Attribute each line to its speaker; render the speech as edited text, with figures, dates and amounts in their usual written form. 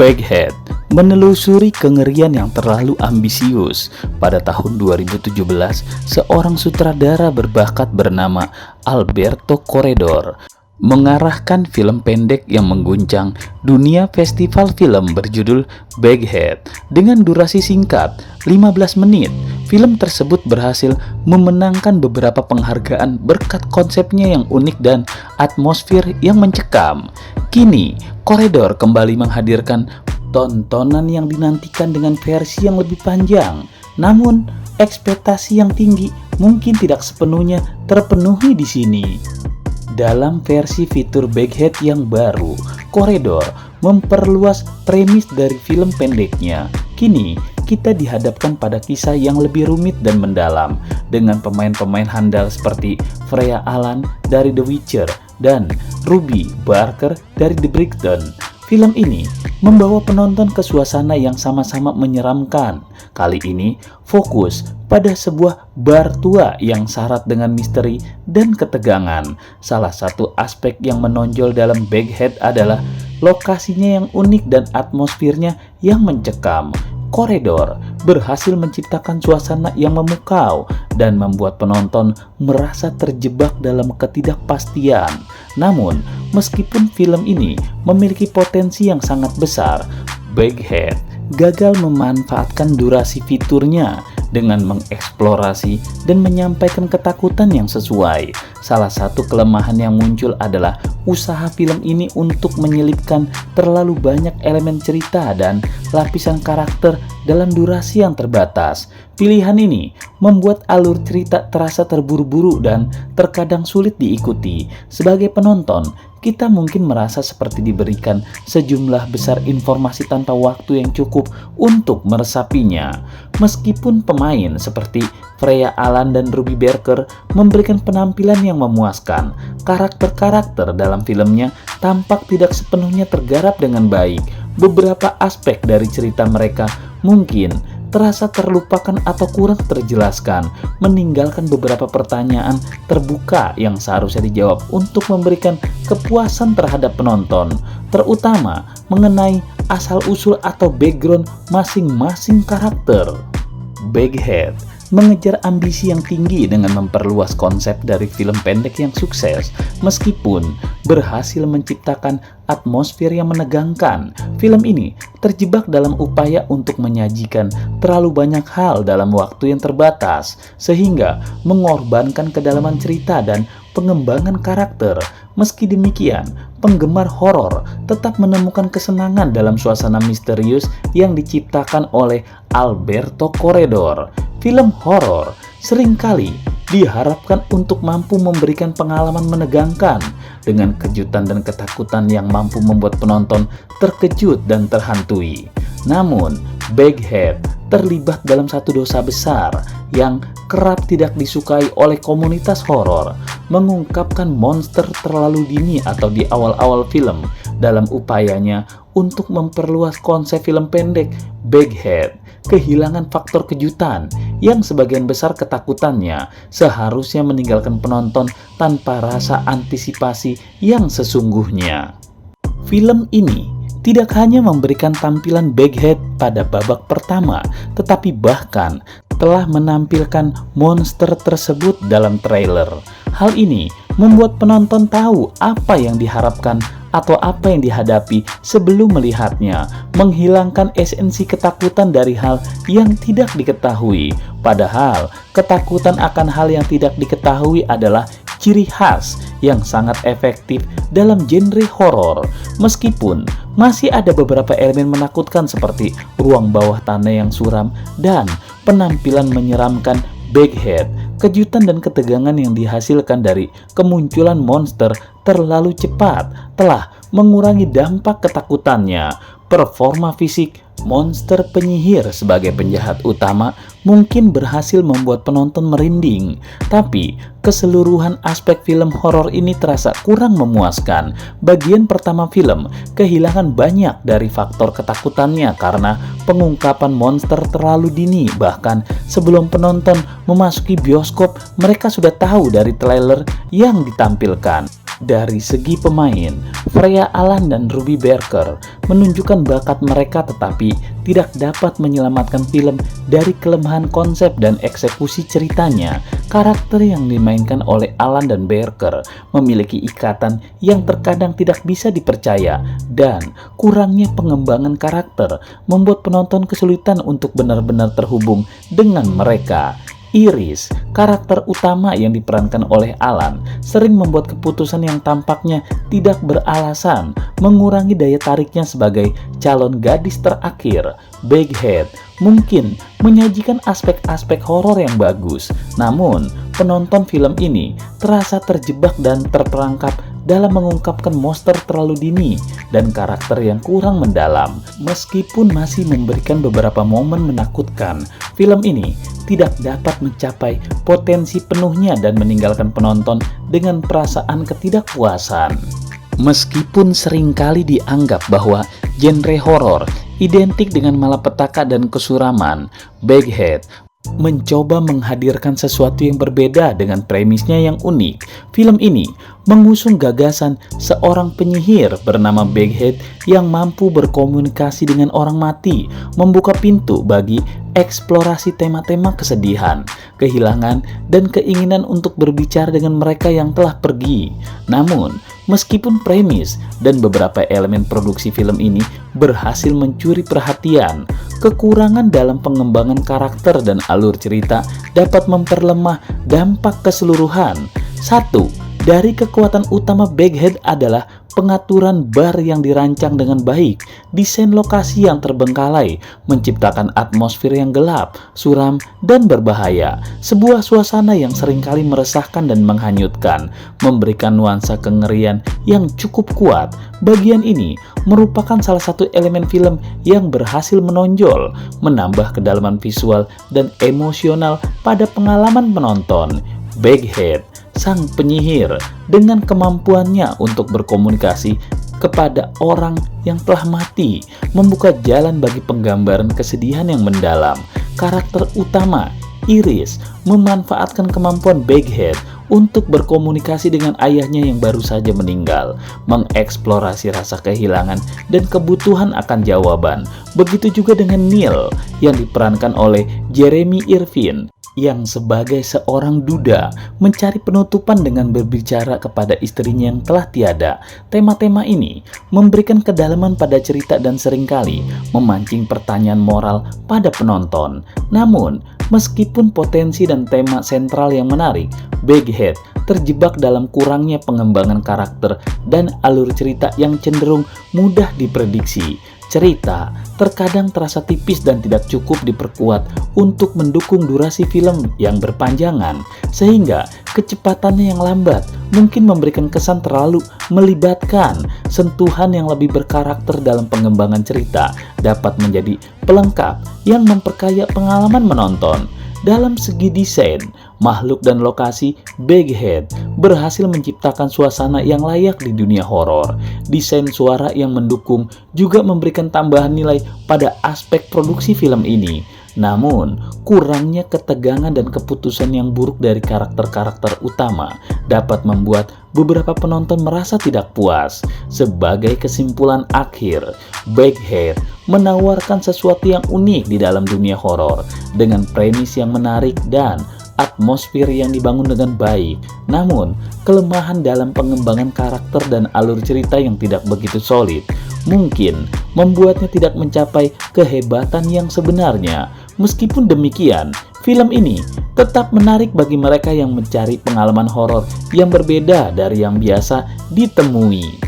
Speaker 1: Baghead menelusuri kengerian yang terlalu ambisius. Pada tahun 2017, seorang sutradara berbakat bernama Alberto Corredor mengarahkan film pendek yang mengguncang dunia festival film berjudul Baghead. Dengan durasi singkat 15 menit, film tersebut berhasil memenangkan beberapa penghargaan berkat konsepnya yang unik dan atmosfer yang mencekam. Kini, Corredor kembali menghadirkan tontonan yang dinantikan dengan versi yang lebih panjang. Namun, ekspektasi yang tinggi mungkin tidak sepenuhnya terpenuhi di sini. Dalam versi fitur Baghead yang baru, Corredor memperluas premis dari film pendeknya. Kini, kita dihadapkan pada kisah yang lebih rumit dan mendalam, dengan pemain-pemain handal seperti Freya Allan dari The Witcher dan Ruby Barker dari The Bridgerton. Film ini membawa penonton ke suasana yang sama-sama menyeramkan. Kali ini fokus pada sebuah bar tua yang syarat dengan misteri dan ketegangan. Salah satu aspek yang menonjol dalam Baghead adalah lokasinya yang unik dan atmosfernya yang mencekam. Corredor berhasil menciptakan suasana yang memukau dan membuat penonton merasa terjebak dalam ketidakpastian. Namun, meskipun film ini memiliki potensi yang sangat besar, Baghead gagal memanfaatkan durasi fiturnya dengan mengeksplorasi dan menyampaikan ketakutan yang sesuai. Salah satu kelemahan yang muncul adalah usaha film ini untuk menyelipkan terlalu banyak elemen cerita dan lapisan karakter dalam durasi yang terbatas. Pilihan ini membuat alur cerita terasa terburu-buru dan terkadang sulit diikuti. Sebagai penonton, kita mungkin merasa seperti diberikan sejumlah besar informasi tanpa waktu yang cukup untuk meresapinya. Meskipun pemain seperti Freya Allan dan Ruby Barker memberikan penampilan yang memuaskan, karakter-karakter dalam filmnya tampak tidak sepenuhnya tergarap dengan baik. Beberapa aspek dari cerita mereka mungkin terasa terlupakan atau kurang terjelaskan, meninggalkan beberapa pertanyaan terbuka yang seharusnya dijawab untuk memberikan kepuasan terhadap penonton, terutama mengenai asal-usul atau background masing-masing karakter. Baghead mengejar ambisi yang tinggi dengan memperluas konsep dari film pendek yang sukses. Meskipun berhasil menciptakan atmosfer yang menegangkan, film ini terjebak dalam upaya untuk menyajikan terlalu banyak hal dalam waktu yang terbatas, sehingga mengorbankan kedalaman cerita dan pengembangan karakter. Meski demikian, penggemar horor tetap menemukan kesenangan dalam suasana misterius yang diciptakan oleh Alberto Corredor. Film horor seringkali diharapkan untuk mampu memberikan pengalaman menegangkan dengan kejutan dan ketakutan yang mampu membuat penonton terkejut dan terhantui. Namun, Baghead terlibat dalam satu dosa besar yang kerap tidak disukai oleh komunitas horor, mengungkapkan monster terlalu dini atau di awal-awal film. Dalam upayanya untuk memperluas konsep film pendek, Baghead kehilangan faktor kejutan yang sebagian besar ketakutannya seharusnya meninggalkan penonton tanpa rasa antisipasi yang sesungguhnya. Film ini tidak hanya memberikan tampilan Baghead pada babak pertama, tetapi bahkan telah menampilkan monster tersebut dalam trailer. Hal ini membuat penonton tahu apa yang diharapkan atau apa yang dihadapi sebelum melihatnya, menghilangkan esensi ketakutan dari hal yang tidak diketahui. Padahal, ketakutan akan hal yang tidak diketahui adalah ciri khas yang sangat efektif dalam genre horor. Meskipun masih ada beberapa elemen menakutkan seperti ruang bawah tanah yang suram dan penampilan menyeramkan Baghead, kejutan dan ketegangan yang dihasilkan dari kemunculan monster terlalu cepat telah mengurangi dampak ketakutannya. Performa fisik monster penyihir sebagai penjahat utama mungkin berhasil membuat penonton merinding, tapi keseluruhan aspek film horor ini terasa kurang memuaskan. Bagian pertama film kehilangan banyak dari faktor ketakutannya karena pengungkapan monster terlalu dini. Bahkan sebelum penonton memasuki bioskop, mereka sudah tahu dari trailer yang ditampilkan. Dari segi pemain, Freya Allan dan Ruby Barker menunjukkan bakat mereka tetapi tidak dapat menyelamatkan film dari kelemahan konsep dan eksekusi ceritanya. Karakter yang dimainkan oleh Allan dan Barker memiliki ikatan yang terkadang tidak bisa dipercaya, dan kurangnya pengembangan karakter membuat penonton kesulitan untuk benar-benar terhubung dengan mereka. Iris, karakter utama yang diperankan oleh Allan, sering membuat keputusan yang tampaknya tidak beralasan, mengurangi daya tariknya sebagai calon gadis terakhir. Baghead mungkin menyajikan aspek-aspek horor yang bagus, namun penonton film ini terasa terjebak dan terperangkap dalam mengungkapkan monster terlalu dini dan karakter yang kurang mendalam. Meskipun masih memberikan beberapa momen menakutkan, film ini tidak dapat mencapai potensi penuhnya dan meninggalkan penonton dengan perasaan ketidakpuasan. Meskipun seringkali dianggap bahwa genre horor identik dengan malapetaka dan kesuraman, Baghead mencoba menghadirkan sesuatu yang berbeda dengan premisnya yang unik. Film ini mengusung gagasan seorang penyihir bernama Baghead yang mampu berkomunikasi dengan orang mati, membuka pintu bagi eksplorasi tema-tema kesedihan, kehilangan, dan keinginan untuk berbicara dengan mereka yang telah pergi. Namun, meskipun premis dan beberapa elemen produksi film ini berhasil mencuri perhatian, kekurangan dalam pengembangan karakter dan alur cerita dapat memperlemah dampak keseluruhan. 1. Dari kekuatan utama Baghead adalah pengaturan bar yang dirancang dengan baik, desain lokasi yang terbengkalai, menciptakan atmosfer yang gelap, suram, dan berbahaya. Sebuah suasana yang seringkali meresahkan dan menghanyutkan, memberikan nuansa kengerian yang cukup kuat. Bagian ini merupakan salah satu elemen film yang berhasil menonjol, menambah kedalaman visual dan emosional pada pengalaman penonton. Baghead, sang penyihir, dengan kemampuannya untuk berkomunikasi kepada orang yang telah mati, membuka jalan bagi penggambaran kesedihan yang mendalam. Karakter utama, Iris, memanfaatkan kemampuan Baghead untuk berkomunikasi dengan ayahnya yang baru saja meninggal, mengeksplorasi rasa kehilangan dan kebutuhan akan jawaban. Begitu juga dengan Neil yang diperankan oleh Jeremy Irvine, yang sebagai seorang duda mencari penutupan dengan berbicara kepada istrinya yang telah tiada. Tema-tema ini memberikan kedalaman pada cerita dan seringkali memancing pertanyaan moral pada penonton. Namun, meskipun potensi dan tema sentral yang menarik, Baghead terjebak dalam kurangnya pengembangan karakter dan alur cerita yang cenderung mudah diprediksi. Cerita terkadang terasa tipis dan tidak cukup diperkuat untuk mendukung durasi film yang berpanjangan, sehingga kecepatannya yang lambat mungkin memberikan kesan terlalu melibatkan. Sentuhan yang lebih berkarakter dalam pengembangan cerita dapat menjadi pelengkap yang memperkaya pengalaman menonton. Dalam segi desain, makhluk dan lokasi, Baghead berhasil menciptakan suasana yang layak di dunia horor. Desain suara yang mendukung juga memberikan tambahan nilai pada aspek produksi film ini. Namun, kurangnya ketegangan dan keputusan yang buruk dari karakter-karakter utama dapat membuat beberapa penonton merasa tidak puas. Sebagai kesimpulan akhir, Baghead menawarkan sesuatu yang unik di dalam dunia horor dengan premis yang menarik dan atmosfer yang dibangun dengan baik. Namun, kelemahan dalam pengembangan karakter dan alur cerita yang tidak begitu solid mungkin membuatnya tidak mencapai kehebatan yang sebenarnya. Meskipun demikian, film ini tetap menarik bagi mereka yang mencari pengalaman horor yang berbeda dari yang biasa ditemui.